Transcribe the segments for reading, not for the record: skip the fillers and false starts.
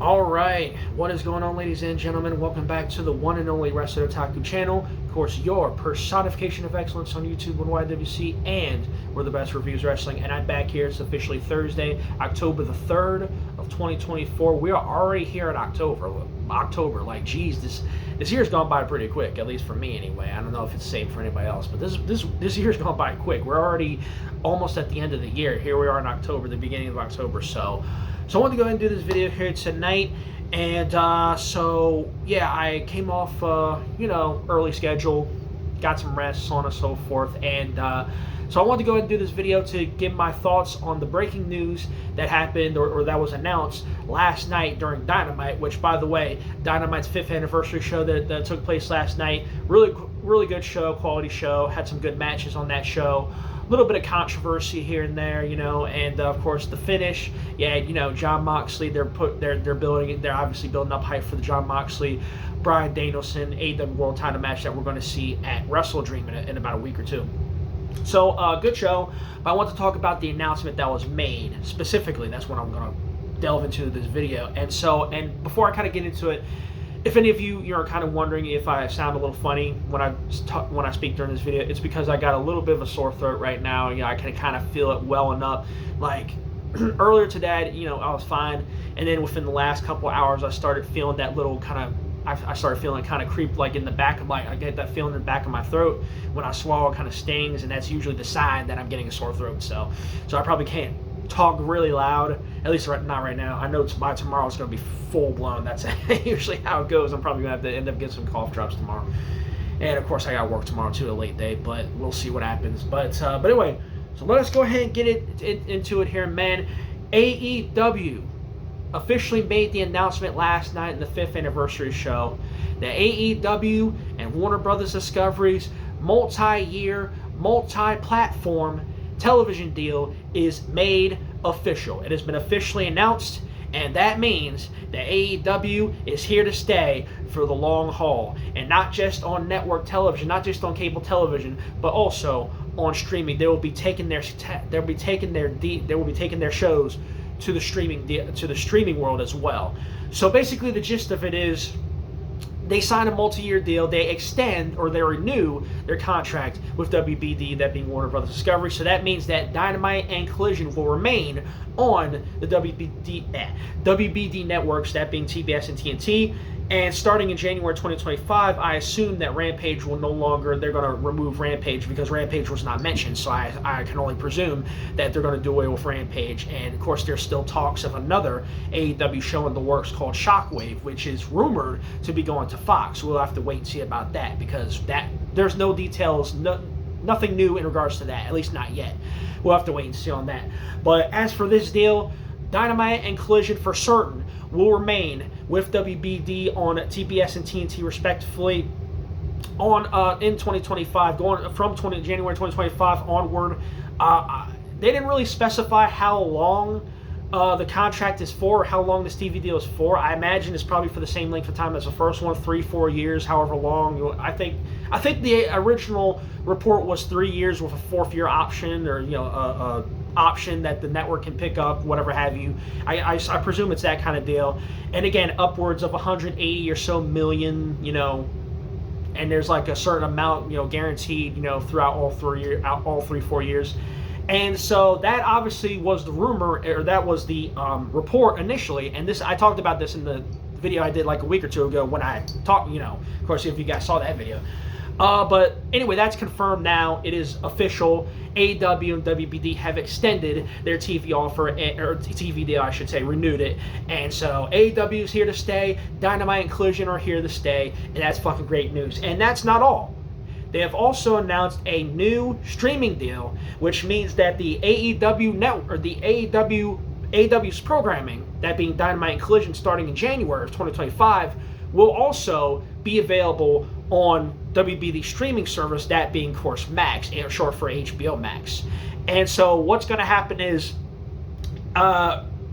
Alright, what is going on, ladies and gentlemen? Welcome back to the one and only Wrestler Otaku channel. Of course, your personification of excellence on YouTube and YWC, and we're the best reviews wrestling. And I'm back here. It's officially Thursday, October the 3rd of 2024. We are already here in October. Like, geez, this year's gone by pretty quick, at least for me anyway. I don't know if it's the same for anybody else, but this year's gone by quick. We're already almost at the end of the year. Here we are in October, the beginning of October. So I wanted to go ahead and do this video here tonight, and so yeah, I came off early schedule, got some rest, so on and so forth, and so I wanted to go ahead and do this video to give my thoughts on the breaking news that happened or that was announced last night during Dynamite, which, by the way, Dynamite's 5th anniversary show that took place last night. Really good show, quality show, had some good matches on that show. A little bit of controversy here and there, and of course the finish. Yeah, Jon Moxley. They're obviously building up hype for the Jon Moxley, Bryan Danielson AEW World Title match that we're going to see at Wrestle Dream in about a week or two. So good show. But I want to talk about the announcement that was made specifically. That's what I'm going to delve into this video. And before I kind of get into it, if any of you are kind of wondering if I sound a little funny when I speak during this video, it's because I got a little bit of a sore throat right now. I can kind of feel it welling up. Like earlier today, I was fine, and then within the last couple of hours, I started feeling that little kind of. I started feeling kind of creep, like in the back of I get that feeling in the back of my throat when I swallow. It kind of stings, and that's usually the sign that I'm getting a sore throat. So I probably can't talk really loud, at least not right now. I know by tomorrow it's going to be full blown. That's usually how it goes. I'm probably going to have to end up getting some cough drops tomorrow, and of course I got to work tomorrow too, a late day, but we'll see what happens. But anyway, so let us go ahead and get into it here, man. AEW officially made the announcement last night in the 5th anniversary show that AEW and Warner Brothers Discovery's multi-year, multi-platform television deal is made official. It has been officially announced, and that means that AEW is here to stay for the long haul, and not just on network television, not just on cable television, but also on streaming. They will be taking their shows to the streaming world as well. So basically, the gist of it is, they sign a multi-year deal, they extend or they renew their contract with WBD, that being Warner Brothers Discovery. So that means that Dynamite and Collision will remain on the WBD networks, that being TBS and TNT. And starting in January 2025, I assume that Rampage will no longer, they're going to remove Rampage because Rampage was not mentioned. So I can only presume that they're going to do away with Rampage. And of course, there's still talks of another AEW show in the works called Shockwave, which is rumored to be going to Fox. We'll have to wait and see about that, because there's no details, nothing new in regards to that, at least not yet. We'll have to wait and see on that. But as for this deal, Dynamite and Collision for certain will remain with WBD on TBS and TNT respectively in 2025, going from January 2025 onward. They didn't really specify how long the contract is for, how long this TV deal is for. I imagine it's probably for the same length of time as the first one, 3-4 years, however long. I think the original report was 3 years with a 4th-year option, or a option that the network can pick up, whatever have you. I presume it's that kind of deal. And again, upwards of 180 or so million, and there's like a certain amount, guaranteed, throughout all 3-4 years. And so that obviously was the rumor, or that was the report initially. And I talked about this in the video I did like a week or two ago when I talked, of course, if you guys saw that video. But anyway, that's confirmed now. It is official. AEW and WBD have extended their TV offer, or TV deal, I should say, renewed it. And so AEW is here to stay. Dynamite and Collision are here to stay. And that's fucking great news. And that's not all. They have also announced a new streaming deal, which means that the AEW network, or the AEW's programming, that being Dynamite and Collision, starting in January of 2025, will also be available on WBD streaming service, that being, of course, Max, short for HBO Max. And so what's going to happen is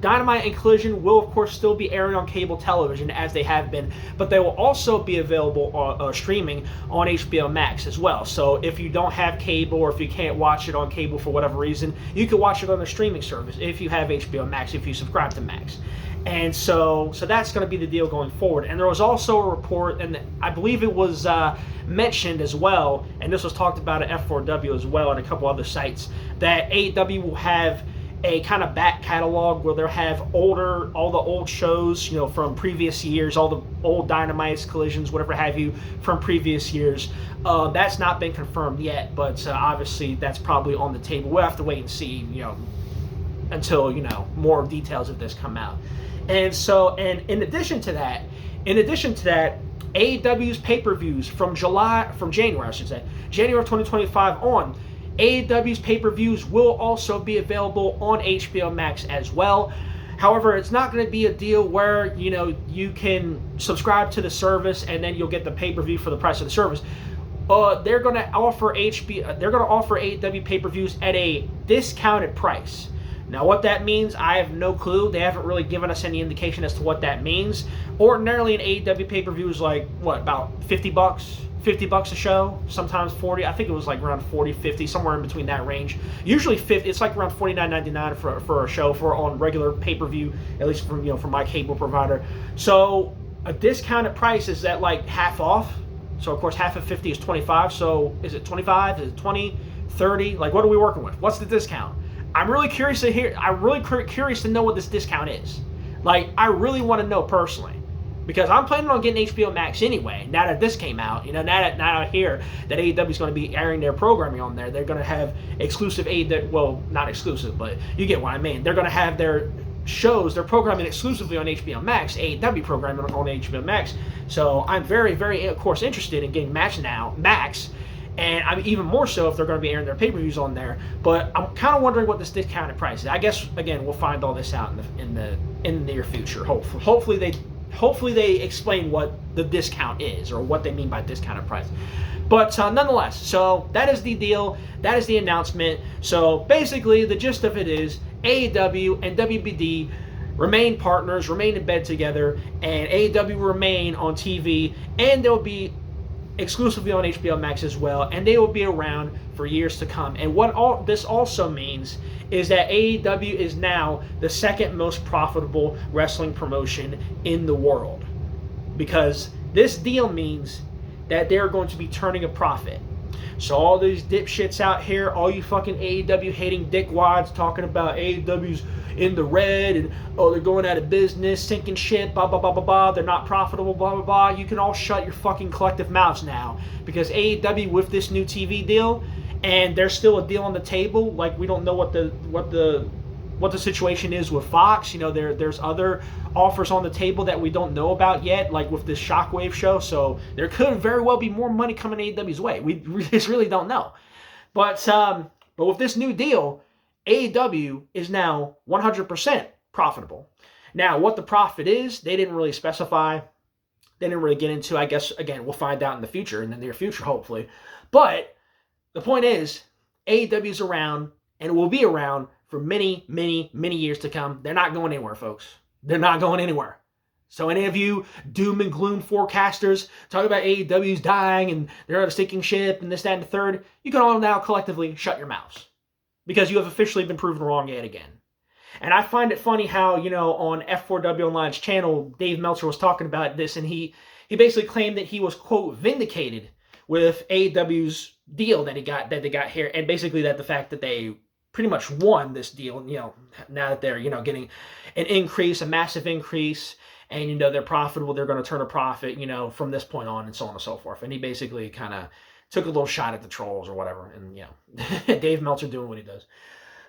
Dynamite and Collision will, of course, still be airing on cable television as they have been, but they will also be available streaming on HBO Max as well. So if you don't have cable, or if you can't watch it on cable for whatever reason, you can watch it on a streaming service if you have HBO Max, if you subscribe to Max. And so that's going to be the deal going forward. And there was also a report, and I believe it was mentioned as well, and this was talked about at F4W as well and a couple other sites, that AEW will have a kind of back catalog where they'll have all the old shows, from previous years, all the old Dynamites, Collisions, whatever have you, from previous years. That's not been confirmed yet, but obviously that's probably on the table. We'll have to wait and see, until, more details of this come out. And so, and in addition to that, AEW's pay-per-views from January, January of 2025 on, AEW's pay-per-views will also be available on HBO Max as well. However, it's not going to be a deal where, you can subscribe to the service and then you'll get the pay-per-view for the price of the service. They're going to offer AEW pay-per-views at a discounted price. Now, what that means, I have no clue. They haven't really given us any indication as to what that means. Ordinarily, an AEW pay-per-view is like, about $50? $50 a show, sometimes 40. I think it was like around 40, 50, somewhere in between that range. Usually 50. It's like around $49.99 for a show on regular pay-per-view, at least from my cable provider. So a discounted price is that like half off. So of course half of 50 is 25. So is it 25? Is it 20? 30? Like, what are we working with? What's the discount? I'm really curious to hear. I'm really curious to know what this discount is. Like, I really want to know personally. Because I'm planning on getting HBO Max anyway, now that this came out. Now that I hear that AEW is going to be airing their programming on there, they're going to have exclusive AEW, well, not exclusive, but you get what I mean. They're going to have their shows, their programming exclusively on HBO Max, AEW programming on HBO Max. So I'm very, very, of course, interested in getting Max, and I'm even more so if they're going to be airing their pay-per-views on there. But I'm kind of wondering what this discounted price is. I guess, again, we'll find all this out in the near future. Hopefully they explain what the discount is or what they mean by discounted price. But nonetheless, so that is the deal. That is the announcement. So basically, the gist of it is AEW and WBD remain partners, remain in bed together, and AEW will remain on TV, and they'll be exclusively on HBO Max as well, and they will be around for years to come. And what this also means is that AEW is now the second most profitable wrestling promotion in the world, because this deal means that they're going to be turning a profit. So all these dipshits out here, all you fucking AEW hating dickwads talking about AEW's in the red and they're going out of business, sinking shit, blah blah blah blah blah, they're not profitable, blah blah blah. You can all shut your fucking collective mouths now, because AEW with this new TV deal, and there's still a deal on the table. Like, we don't know what the situation is with Fox. There's other offers on the table that we don't know about yet, like with this Shockwave show. So there could very well be more money coming AEW's way. We just really don't know. But with this new deal, AEW is now 100% profitable. Now, what the profit is, they didn't really specify. They didn't really get into. I guess, again, we'll find out in the near future, hopefully. But the point is, AEW is around, and it will be around for many, many, many years to come. They're not going anywhere, folks. They're not going anywhere. So any of you doom and gloom forecasters talking about AEW's dying and they're on a sinking ship and this, that, and the third, you can all now collectively shut your mouths, because you have officially been proven wrong yet again. And I find it funny how, on F4W Online's channel, Dave Meltzer was talking about this, and he basically claimed that he was, quote, vindicated with AEW's deal that they got here, and basically that the fact that they pretty much won this deal, now that they're, getting an increase, a massive increase, and, they're profitable, they're going to turn a profit, from this point on, and so on and so forth. And he basically kind of took a little shot at the trolls or whatever, and, Dave Meltzer doing what he does.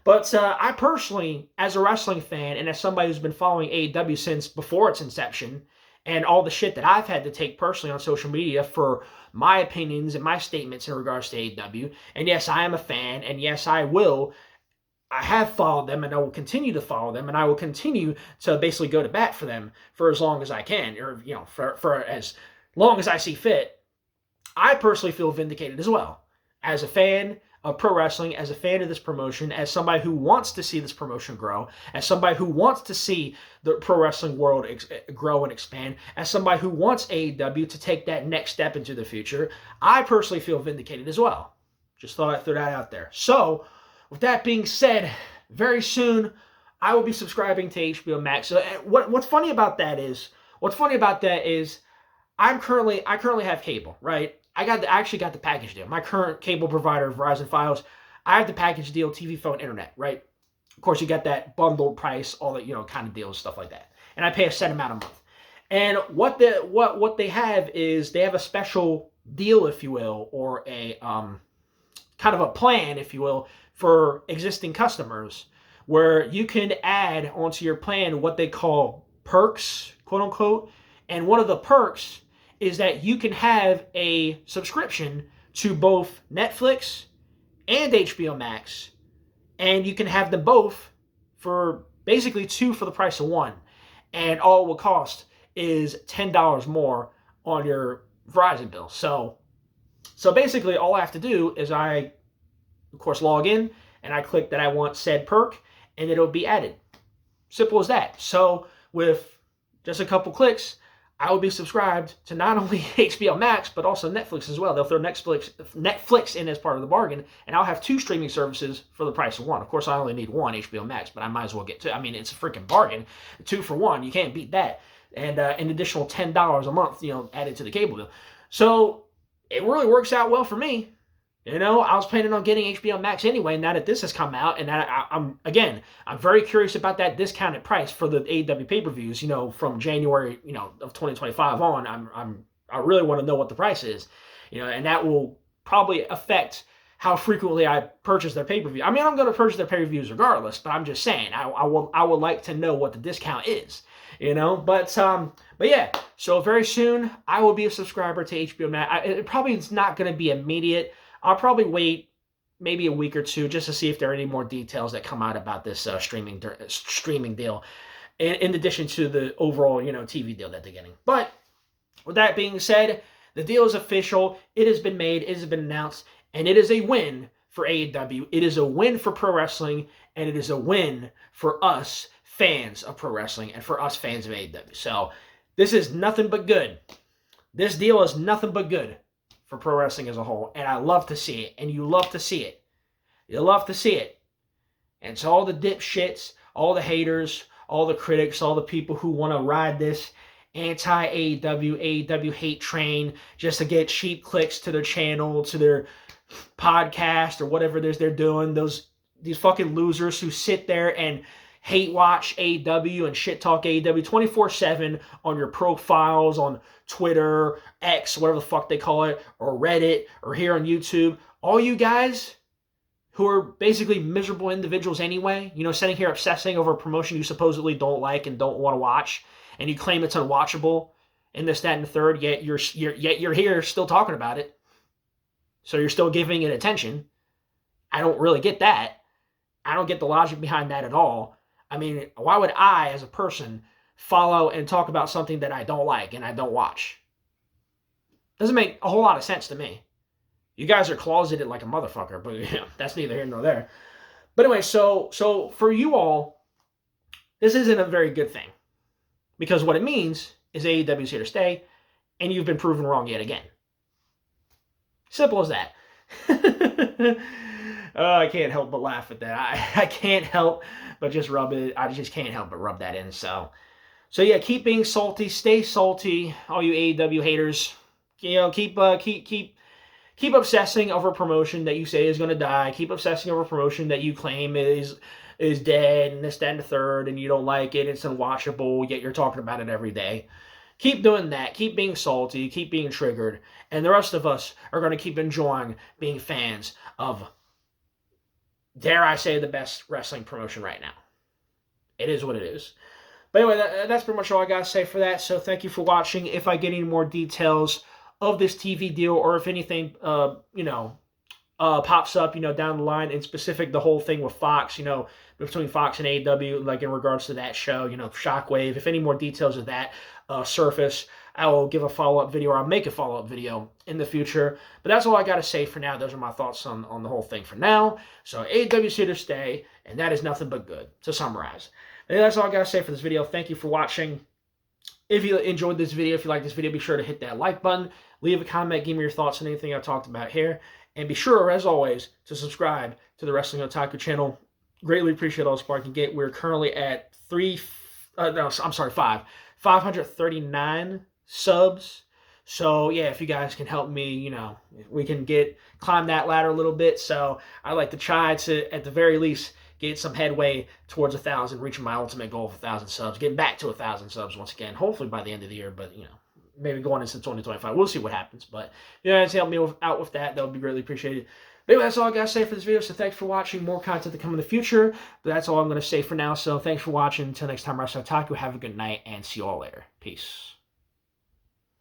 But I personally, as a wrestling fan, and as somebody who's been following AEW since before its inception, and all the shit that I've had to take personally on social media for my opinions and my statements in regards to AEW, and yes, I am a fan, and yes, I have followed them, and I will continue to follow them, and I will continue to basically go to bat for them for as long as I can, or, for as long as I see fit. I personally feel vindicated as well. As a fan, of pro wrestling, as a fan of this promotion, as somebody who wants to see this promotion grow, as somebody who wants to see the pro wrestling world grow and expand, as somebody who wants AEW to take that next step into the future, I personally feel vindicated as well. Just thought I'd throw that out there. So, with that being said, very soon I will be subscribing to HBO Max. So, what's funny about that is I currently have cable, right? I actually got the package deal. My current cable provider, Verizon Fios, I have the package deal, TV, phone, internet, right? Of course, you get that bundled price, all that, kind of deals, stuff like that. And I pay a set amount a month. And what they have is they have a special deal, if you will, or a kind of a plan, if you will, for existing customers, where you can add onto your plan what they call perks, quote unquote. And one of the perks is that you can have a subscription to both Netflix and HBO Max, and you can have them both for basically two for the price of one. And all it will cost is $10 more on your Verizon bill. So basically all I have to do is I, of course, log in and I click that I want said perk, and it'll be added. Simple as that. So with just a couple clicks, I will be subscribed to not only HBO Max, but also Netflix as well. They'll throw Netflix in as part of the bargain, and I'll have two streaming services for the price of one. Of course, I only need one, HBO Max, but I might as well get two. I mean, it's a freaking bargain. 2 for 1. You can't beat that. And an additional $10 a month, added to the cable bill. So it really works out well for me. I was planning on getting HBO Max anyway, now that this has come out, and I'm very curious about that discounted price for the AEW pay-per-views, from January, of 2025 on. I really want to know what the price is, and that will probably affect how frequently I purchase their pay-per-view. I mean, I'm going to purchase their pay-per-views regardless, but I'm just saying, I would like to know what the discount is, but yeah, so very soon I will be a subscriber to HBO Max. It probably is not going to be immediate. I'll probably wait maybe a week or two just to see if there are any more details that come out about this streaming deal, in addition to the overall TV deal that they're getting. But with that being said, the deal is official. It has been made. It has been announced, and it is a win for AEW. It is a win for pro wrestling, and it is a win for us fans of pro wrestling and for us fans of AEW. So this is nothing but good. This deal is nothing but good for pro wrestling as a whole, and I love to see it, and you love to see it. You love to see it. And so all the dipshits, all the haters, all the critics, all the people who want to ride this anti-AEW hate train just to get cheap clicks to their channel, to their podcast, or whatever it is they're doing, these fucking losers who sit there and hate watch AEW and shit talk AEW 24/7 on your profiles on Twitter, X, whatever the fuck they call it, or Reddit, or here on YouTube. All you guys who are basically miserable individuals anyway, sitting here obsessing over a promotion you supposedly don't like and don't want to watch, and you claim it's unwatchable, and this, that, and the third, yet you're here still talking about it. So you're still giving it attention. I don't really get that. I don't get the logic behind that at all. I mean, why would I, as a person, follow and talk about something that I don't like and I don't watch? Doesn't make a whole lot of sense to me. You guys are closeted like a motherfucker, but that's neither here nor there. But anyway, so for you all, this isn't a very good thing. Because what it means is AEW's here to stay, and you've been proven wrong yet again. Simple as that. I can't help but laugh at that. I can't help but just rub it. I just can't help but rub that in. So yeah, keep being salty. Stay salty, all you AEW haters. Keep obsessing over a promotion that you say is going to die. Keep obsessing over a promotion that you claim is dead, and this, that, and the third, and you don't like it. It's unwatchable, yet you're talking about it every day. Keep doing that. Keep being salty. Keep being triggered. And the rest of us are going to keep enjoying being fans of, dare I say, the best wrestling promotion right now. It is what it is. But anyway, that's pretty much all I got to say for that. So thank you for watching. If I get any more details of this TV deal, or if anything, pops up, down the line, in specific the whole thing with Fox, between Fox and AEW, like in regards to that show, Shockwave. If any more details of that surface, I will give a follow-up video, or I'll make a follow-up video in the future. But that's all I got to say for now. Those are my thoughts on the whole thing for now. So AEW's here to stay, and that is nothing but good, to summarize. And that's all I got to say for this video. Thank you for watching. If you enjoyed this video, if you like this video, be sure to hit that like button. Leave a comment, give me your thoughts on anything I talked about here. And be sure, as always, to subscribe to the Wrestling Otaku channel. Greatly appreciate all the support I can get. We're currently at 539 subs. So, yeah, if you guys can help me, we can climb that ladder a little bit. So, I'd like to try to, at the very least, get some headway towards 1,000, reaching my ultimate goal of 1,000 subs, getting back to 1,000 subs once again, hopefully by the end of the year, but, maybe going into 2025. We'll see what happens, but if you guys help me out with that, that would be greatly appreciated. But anyway, that's all I got to say for this video, so thanks for watching. More content to come in the future, but that's all I'm going to say for now, so thanks for watching. Until next time, Wrestling Otaku, have a good night, and see you all later. Peace.